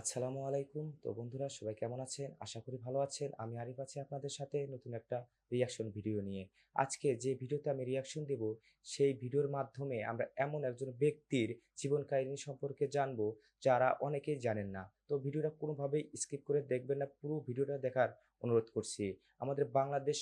আসসালামু আলাইকুম। তো বন্ধুরা সবাই কেমন আছেন? আশা করি ভালো আছেন। আমি আরিফ আছি আপনাদের সাথে নতুন একটা রিঅ্যাকশন ভিডিও নিয়ে। আজকে যে ভিডিওতে আমি রিঅ্যাকশন দেব, সেই ভিডিওর মাধ্যমে আমরা এমন একজন ব্যক্তির জীবন কাহিনী সম্পর্কে জানবো, যারা অনেকেই জানেন না। তো ভিডিওটা কোনোভাবেই স্কিপ করে দেখবেন না। পুরো ভিডিওটা দেখার অনুরোধ করছি। আমাদের বাংলাদেশ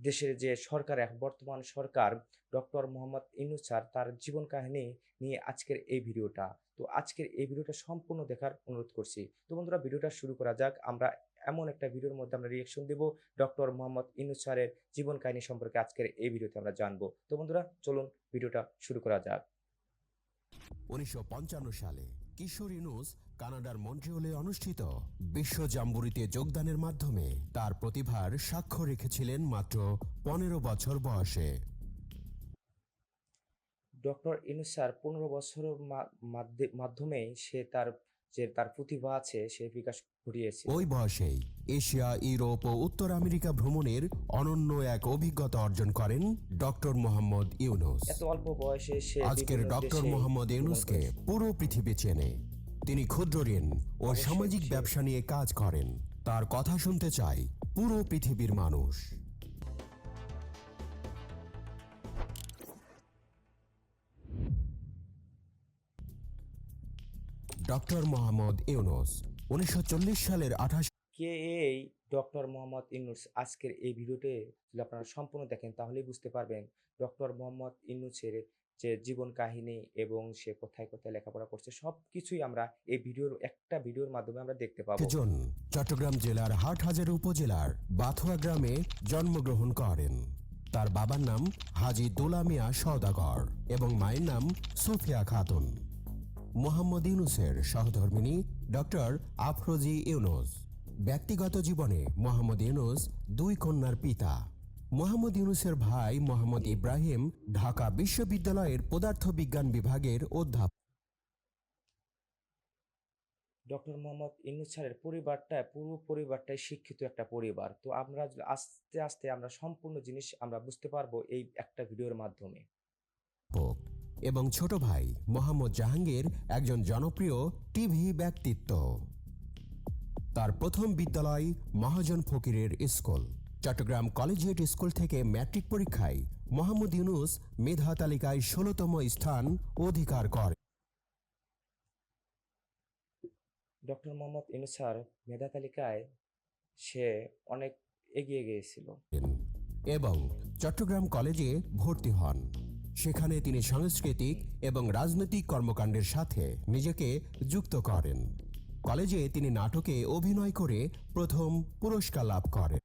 দেশের যে সরকার বর্তমান সরকার ডক্টর মোহাম্মদ ইউনূস স্যার তার জীবন কাহিনী নিয়ে আজকের এই ভিডিওটা। তো আজকের এই ভিডিওটা সম্পূর্ণ দেখার অনুরোধ করছি। তো বন্ধুরা ভিডিওটা শুরু করা যাক। আমরা এমন একটা ভিডিওর মধ্যে আমরা রিঅ্যাকশন দেব ডক্টর মোহাম্মদ ইউনূস স্যারের জীবন কাহিনী সম্পর্কে আজকের এই ভিডিওতে আমরা জানবো। তো বন্ধুরা চলুন ভিডিওটা শুরু করা যাক। 1955 সালে কিশোর ইউনূস কানাডার মন্ট্রিয়লে অনুষ্ঠিত বিশ্ব জাম্বুরিতে যোগদানের মাধ্যমে তার প্রতিভার সাক্ষ্য রেখেছিলেন মাত্র 15 বছর বয়সে। ডক্টর ইউনূস স্যার ১৫ বছরের মাধ্যমেই সে তার প্রতিভা আছে সে বিকাশ ঘটিয়েছিল। ওই বয়সেই এশিয়া, ইউরোপ ও উত্তর আমেরিকা ভ্রমণের অনন্য এক অভিজ্ঞতা অর্জন করেন ডক্টর মোহাম্মদ ইউনূস। এত অল্প বয়সে সে আজকের বিভিন্ন ডক্টর দেশে মোহাম্মদ ভ্রমণ ইউনূসকে করেছে। পুরো পৃথিবী চেনে। তিনি ক্ষুদ্র ঋণ ও অবশ্যই সামাজিক সে ব্যবসা নিয়ে কাজ করেন। তার কথা শুনতে চায় পুরো পৃথিবীর মানুষ। ডক্টর মোহাম্মদ ইউনূস 1940 সালের 28 কে এই ডক্টর মোহাম্মদ ইউনূস? আজকের এই ভিডিওতে যদি আপনারা সম্পূর্ণ দেখেন তাহলেই বুঝতে পারবেন ডক্টর মোহাম্মদ ইউনূসের যে জীবন কাহিনী এবং সে কোথায় কোথায় লেখাপড়া করছে সবকিছুই আমরা এই একটা ভিডিওর মাধ্যমে আমরা দেখতে পাবো। জন চট্টগ্রাম জেলার হাটহাজারী উপজেলার বাথুয়া গ্রামে জন্মগ্রহণ করেন। তার বাবার নাম হাজী দুলা মিয়া সওদাগর এবং মায়ের নাম সুফিয়া খাতুন। মোহাম্মদ ইউনূসের সহধর্মিণী ডক্টর আফরোজি ইউনূস। ব্যক্তিগত জীবনে মোহাম্মদ ইউনূস দুই কন্যার পিতা। মোহাম্মদ ইউনূসের ভাই মোহাম্মদ ইব্রাহিম ঢাকা বিশ্ববিদ্যালয়ের পদার্থবিজ্ঞান বিভাগের অধ্যাপক। ডক্টর মোহাম্মদ ইউনূস স্যারের পুরো পরিবারটাই শিক্ষিত একটা পরিবার। তো আমরা আস্তে আস্তে আমরা সম্পূর্ণ জিনিস আমরা বুঝতে পারবো এই একটা ভিডিওর মাধ্যমে। এবং ছোট ভাই মোহাম্মদ জাহাঙ্গীর একজন জনপ্রিয় টিভি ব্যক্তিত্ব। তার প্রথম বিদ্যালয় মহাজন ফকিরের স্কুল। চট্টগ্রাম কলেজিয়েট স্কুল থেকে ম্যাট্রিক পরীক্ষায় মোহাম্মদ ইউনূস মেধা তালিকায় 16তম স্থান অধিকার করে ডক্টর মোহাম্মদ ইউনূস স্যার মেধা তালিকায় সে অনেক এগিয়ে গিয়েছিল। এবং চট্টগ্রাম কলেজে ভর্তি হন। সেখানে তিনি সাংস্কৃতিক এবং রাজনৈতিক কর্মকাণ্ডের সাথে নিজেকে যুক্ত করেন। কলেজে তিনি নাটকে অভিনয় করে প্রথম পুরস্কার লাভ করেন।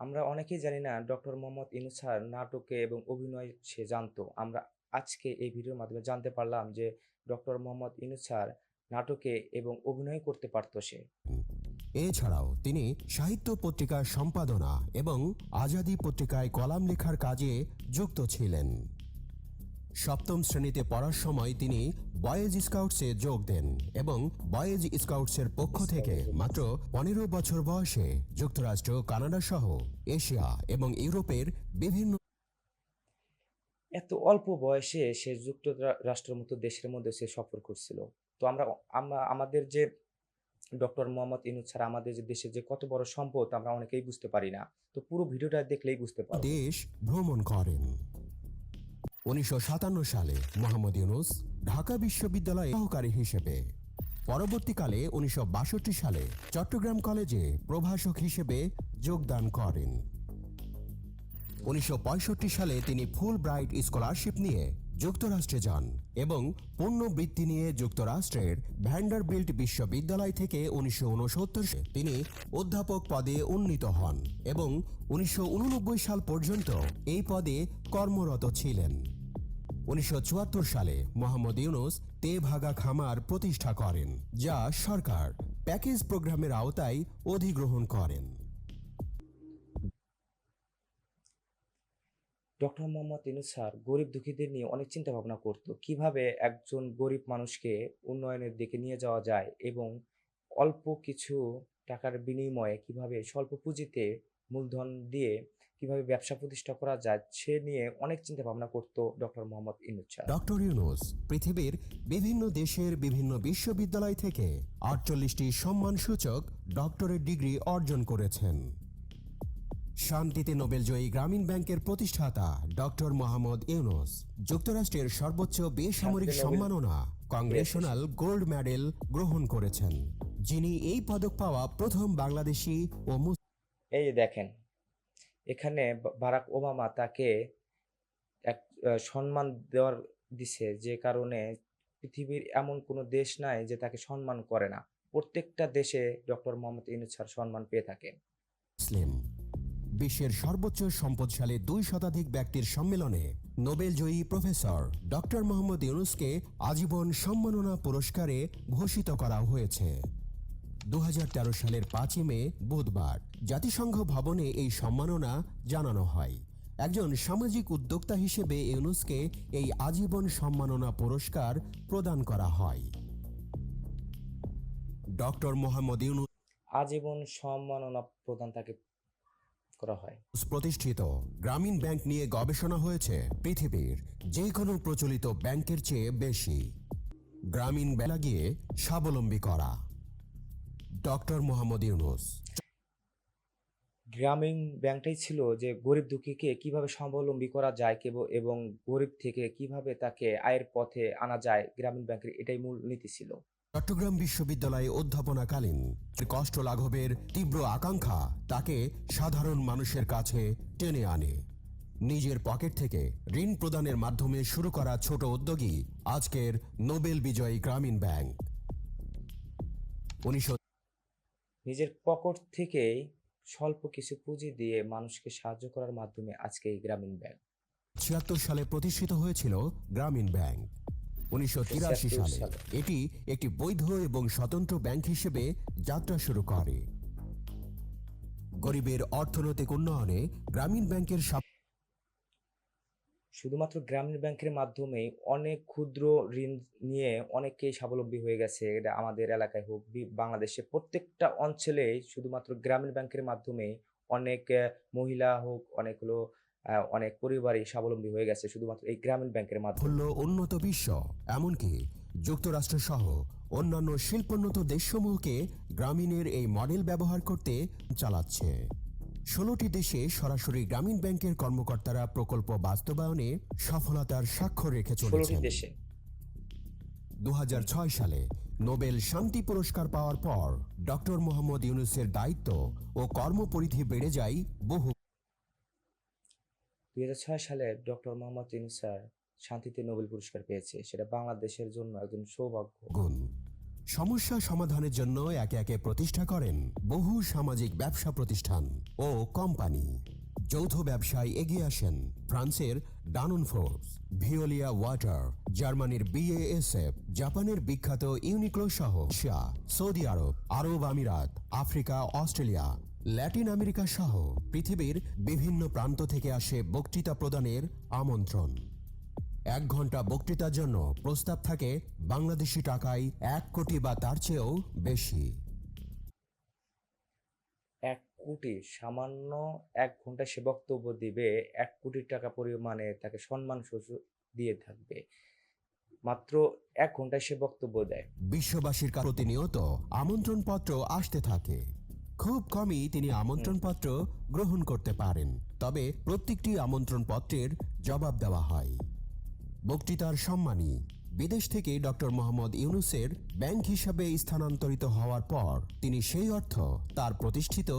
আমরা অনেকেই জানি না ডক্টর মোহাম্মদ ইউনূস স্যার নাটকে এবং অভিনয় সে জানতো। আমরা আজকে এই ভিডিওর মাধ্যমে জানতে পারলাম যে ডক্টর মোহাম্মদ ইউনূস স্যার নাটকে এবং অভিনয় করতে পারত সে। এছাড়াও তিনি সাহিত্য পত্রিকার সম্পাদনা এবং আজাদী পত্রিকায় কলাম লেখার কাজে যুক্ত ছিলেন। সপ্তম শ্রেণীতে পড়ার সময় তিনি বয়েজ স্কাউটসে যোগ দেন এবং বয়েজ স্কাউটসের পক্ষ থেকে মাত্র 15 বছর বয়সে যুক্তরাষ্ট্র, কানাডা সহ এশিয়া এবং ইউরোপের বিভিন্ন এত অল্প বয়সে সে রাষ্ট্রের মতো দেশের মধ্যে সে সফর করছিল। তো আমরা আমরা আমাদের যে ডক্টর মোহাম্মদ ইউনূস স্যার আমাদের যে দেশের যে কত বড় সম্পদ আমরা অনেকেই বুঝতে পারি না। তো পুরো ভিডিওটা দেখলেই বুঝতে পারবো। দেশ ভ্রমণ করেন। 1957 সালে মোহাম্মদ ইউনূস ঢাকা বিশ্ববিদ্যালয়ে সহকারী হিসেবে, পরবর্তীকালে 1962 সালে চট্টগ্রাম কলেজে প্রভাষক হিসেবে যোগদান করেন। 1965 সালে তিনি ফুল ব্রাইট স্কলারশিপ নিয়ে যুক্তরাষ্ট্রে যান এবং পূর্ণ বৃত্তি নিয়ে যুক্তরাষ্ট্রের ভ্যান্ডারবিল্ট বিশ্ববিদ্যালয় থেকে 1969 সালে তিনি অধ্যাপক পদে উন্নীত হন এবং 1989 সাল পর্যন্ত এই পদে কর্মরত ছিলেন। 1974 সালে মোহাম্মদ ইউনূস তেভাগা খামার প্রতিষ্ঠা করেন, যা সরকার প্যাকেজ প্রোগ্রামের আওতায় অধিগ্রহণ করেন। ডক্টর মোহাম্মদ ইউনূস স্যার গরিব দুঃখীদের নিয়ে অনেক চিন্তা ভাবনা করত। কিভাবে একজন গরিব মানুষকে উন্নয়নের দিকে নিয়ে যাওয়া যায় এবং অল্প কিছু টাকার বিনিময়ে কিভাবে স্বল্প পুঁজিতে মূলধন দিয়ে কিভাবে ব্যবসা প্রতিষ্ঠা করা যায় সে নিয়ে অনেক চিন্তা ভাবনা করতো doctor Mohammad Yunus sir. Doctor Yunus পৃথিবীর বিভিন্ন দেশের বিভিন্ন বিশ্ববিদ্যালয় থেকে 48টি সম্মানসূচক ডক্টরেট ডিগ্রি অর্জন করেছেন। শান্তিতে নোবেলজয়ী গ্রামীণ ব্যাংকের প্রতিষ্ঠাতা ডক্টর মোহাম্মদ ইউনূস যুক্তরাষ্ট্রের সর্বোচ্চ বেসামরিক শান্তিতে নোবেল সম্মাননা কংগ্রেশনাল গোল্ড মেডেল গ্রহণ করেছেন, যিনি এই পদক পাওয়া প্রথম বাংলাদেশি ও এই যে দেখেন, এখানে বারাক ওবামা তাকে এক সম্মান দিছে, যে কারণে পৃথিবীর এমন কোনো দেশ নাই যে তাকে সম্মান করে না। প্রত্যেকটা দেশে ডক্টর মোহাম্মদ ইউনূস স্যার সম্মান পেয়ে থাকেন। মুসলিম। বিশ্বের সর্বোচ্চ সম্পদশালী 2 শতাধিক ব্যক্তির সম্মেলনে নোবেলজয়ী প্রফেসর ডক্টর মোহাম্মদ ইউনূসকে আজীবন সম্মাননা পুরস্কারে ভূষিত করা হয়েছে। 2013 সালের 5ই মে বুধবার জাতিসংঘ ভবনে এই সম্মাননা জানানো হয়। একজন সামাজিক উদ্যোক্তা হিসেবে ইউনূসকে এই আজীবন সম্মাননা পুরস্কার প্রদান করা হয়। ডক্টর মোহাম্মদ ইউনূস আজীবন সম্মাননা প্রদান তাকে করা হয়। প্রতিষ্ঠিত গ্রামীণ ব্যাংক নিয়ে গবেষণা হয়েছে পৃথিবীর যে কোনো প্রচলিত ব্যাংকের চেয়ে বেশি। গ্রামীণ ব্যাংক লাগিয়ে স্বাবলম্বী করা। ডক্টর মোহাম্মদ ইউনূস গ্রামীণ ব্যাংকটাই ছিল যে গরিব দুঃখীকে কিভাবে স্বাবলম্বী করা যায় এবং গরিব থেকে কিভাবে তাকে আয়ের পথে আনা যায়, গ্রামীণ ব্যাংকের এটাই মূল নীতি ছিল। চট্টগ্রাম বিশ্ববিদ্যালয়ে অধ্যাপনাকালীন কষ্ট লাঘবের তীব্র আকাঙ্ক্ষা তাকে সাধারণ মানুষের কাছে টেনে আনে। নিজের পকেট থেকে ঋণ প্রদানের মাধ্যমে শুরু করা ছোট উদ্যোগী আজকের নোবেল বিজয়ী গ্রামীণ ব্যাংক। 1976 নিজের পকেট থেকেই স্বল্প কিছু পুঁজি দিয়ে মানুষকে সাহায্য করার মাধ্যমে আজকে এই গ্রামীণ ব্যাংক। সালে প্রতিষ্ঠিত হয়েছিল গ্রামীণ ব্যাংক। 1983 সালে এটি একটি বৈধ এবং স্বতন্ত্র ব্যাংক হিসেবে যাত্রা শুরু করে। গরিবের অর্থনৈতিক উন্নয়নে গ্রামীণ ব্যাংকের শুধুমাত্র গ্রামীণ ব্যাংকের মাধ্যমে অনেক ক্ষুদ্র ঋণ নিয়ে অনেকেই স্বাবলম্বী হয়ে গেছে। এটা আমাদের এলাকায় হোক, বাংলাদেশে প্রত্যেকটা অঞ্চলেই শুধুমাত্র গ্রামীণ ব্যাংকের মাধ্যমে অনেক মহিলা হোক, অনেক পরিবারই স্বাবলম্বী হয়ে গেছে শুধুমাত্র এই গ্রামীণ ব্যাংকের মাধ্যমে। সাফল্য উন্নত বিশ্ব, এমনকি যুক্তরাষ্ট্র সহ অন্যান্য শিল্পোন্নত দেশসমূহকে গ্রামীণের এই মডেল ব্যবহার করতে চালাচ্ছে। 16টি দেশে সরাসরি গ্রামীণ ব্যাংকের কর্মকর্তারা প্রকল্প বাস্তবায়নে সফলতার স্বাক্ষর রেখে 16টি চলেছেন। দেশে 2006 সালে নোবেল শান্তি পুরস্কার পাওয়ার পর ডক্টর মোহাম্মদ ইউনূসের দায়িত্ব ও কর্মপরিধি বেড়ে যায় বহু। 2006 সালে ডক্টর মোহাম্মদ ইউনূস স্যার শান্তিতে নোবেল পুরস্কার পেয়েছে। সেটা বাংলাদেশের জন্য একজন সৌভাগ্য। গুণ সমস্যা সমাধানের জন্য একে একে প্রতিষ্ঠা করেন বহু সামাজিক ব্যবসা প্রতিষ্ঠান ও কোম্পানি। যৌথ ব্যবসায় এগিয়ে আসেন ফ্রান্সের ডানন ফোর্স, ভিওলিয়া ওয়াটার, জার্মানির BASF, জাপানের বিখ্যাত ইউনিক্লো সহ সৌদি আরব, আরব আমিরাত, আফ্রিকা, অস্ট্রেলিয়া, ল্যাটিন আমেরিকা সহ পৃথিবীর বিভিন্ন প্রান্ত থেকে আসে বক্তৃতা প্রদানের আমন্ত্রণ। 1 ঘন্টা বক্তৃতার জন্য প্রস্তাব থাকে বাংলাদেশি টাকায় 1 কোটি বা তার চেয়েও বেশি। 1 কোটি, সামান্য 1 ঘন্টায় সে বক্তব্য দিবে, 1 কোটি টাকা পরিমাণে তাকে সম্মান দিয়ে থাকবে। মাত্র 1 ঘন্টায় সে বক্তব্য দেয়। বিশ্ববাসীর কাছে প্রতিনিয়ত আমন্ত্রণপত্র আসতে থাকে। খুব কমই তিনি আমন্ত্রণপত্র গ্রহণ করতে পারেন, তবে প্রত্যেকটি আমন্ত্রণপত্রের জবাব দেওয়া হয়। বক্তৃতার সম্মানী বিদেশ থেকে ডক্টর মোহাম্মদ ইউনূসের ব্যাংক হিসাবে স্থানান্তরিত হওয়ার পর তিনি সেই অর্থ তার প্রতিষ্ঠিত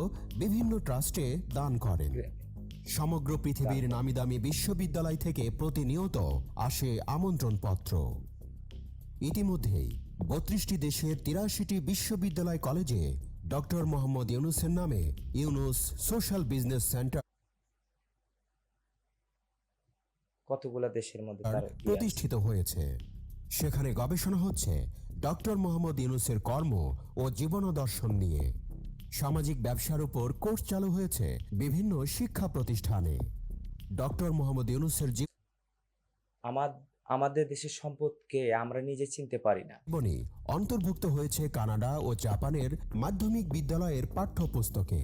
বিভিন্ন ট্রাস্টে দান করেন। সমগ্র পৃথিবীর নামিদামি বিশ্ববিদ্যালয় থেকে প্রতিনিয়ত আসে আমন্ত্রণপত্র। ইতিমধ্যেই 32টি দেশের 83টি বিশ্ববিদ্যালয় কলেজে ডক্টর মোহাম্মদ ইউনূসের নামে ইউনূস সোশ্যাল বিজনেস সেন্টার কতগুলা দেশের মধ্যে তার প্রতিষ্ঠিত হয়েছে। সেখানে গবেষণা হচ্ছে ডক্টর মোহাম্মদ ইউনূসের কর্ম ও জীবনাদর্শন নিয়ে। সামাজিক ব্যবসার উপর কোর্স চালু হয়েছে বিভিন্ন শিক্ষা প্রতিষ্ঠানে। ডক্টর মোহাম্মদ ইউনূসের আমাদের দেশের সম্পদকে আমরা নিজে চিনতে পারি না। জীবনী অন্তর্ভুক্ত হয়েছে কানাডা ও জাপানের মাধ্যমিক বিদ্যালয়ের পাঠ্যপুস্তকে।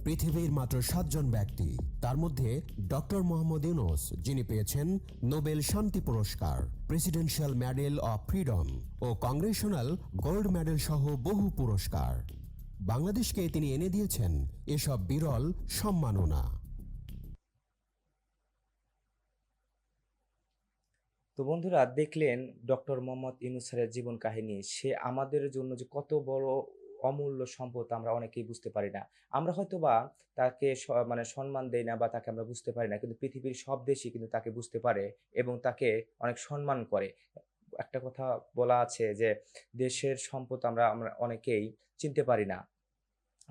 পৃথিবীর মাত্র 7জন ব্যক্তি, তার মধ্যে ডক্টর মোহাম্মদ ইউনূস, যিনি পেয়েছেন নোবেল শান্তি পুরস্কার, প্রেসিডেন্সিয়াল মেডেল অফ ফ্রিডম ও কংগ্রেশনাল গোল্ড মেডেল সহ বহু পুরস্কার। বাংলাদেশকে তিনি এনে দিয়েছেন এসব বিরল সম্মাননা। তো বন্ধুরা, দেখলেন ডক্টর মোহাম্মদ ইউনূস স্যারের জীবন কাহিনী। সে আমাদের জন্য যে কত বড় অমূল্য সম্পদ আমরা অনেকেই বুঝতে পারি না। আমরা হয়তোবা তাকে মানে সম্মান দেই না বা তাকে আমরা বুঝতে পারি না। কিন্তু পৃথিবীর সব দেশই কিন্তু তাকে বুঝতে পারে এবং তাকে অনেক সম্মান করে। একটা কথা বলা আছে যে, দেশের সম্পদ আমরা আমরা অনেকেই চিনতে পারি না।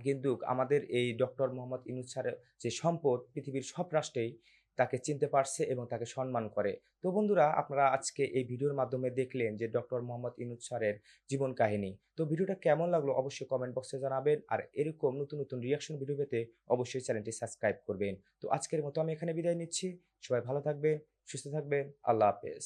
কিন্তু আমাদের এই ডক্টর মোহাম্মদ ইউনূস স্যারের যে সম্পদ, পৃথিবীর সব রাষ্ট্রেই তাকে চিনতে পারছে এবং তাকে সম্মান করে। তো বন্ধুরা, আপনারা আজকে এই ভিডিওর মাধ্যমে দেখলেন যে ডক্টর মোহাম্মদ ইউনূস স্যারের জীবন কাহিনী। তো ভিডিওটা কেমন লাগলো অবশ্যই কমেন্ট বক্সে জানাবেন। আর এরকম নতুন নতুন রিঅ্যাকশন ভিডিও পেতে অবশ্যই চ্যানেলটি সাবস্ক্রাইব করবেন। তো আজকের মতো আমি এখানে বিদায় নিচ্ছি। সবাই ভালো থাকবেন, সুস্থ থাকবেন। আল্লাহ হাফেজ।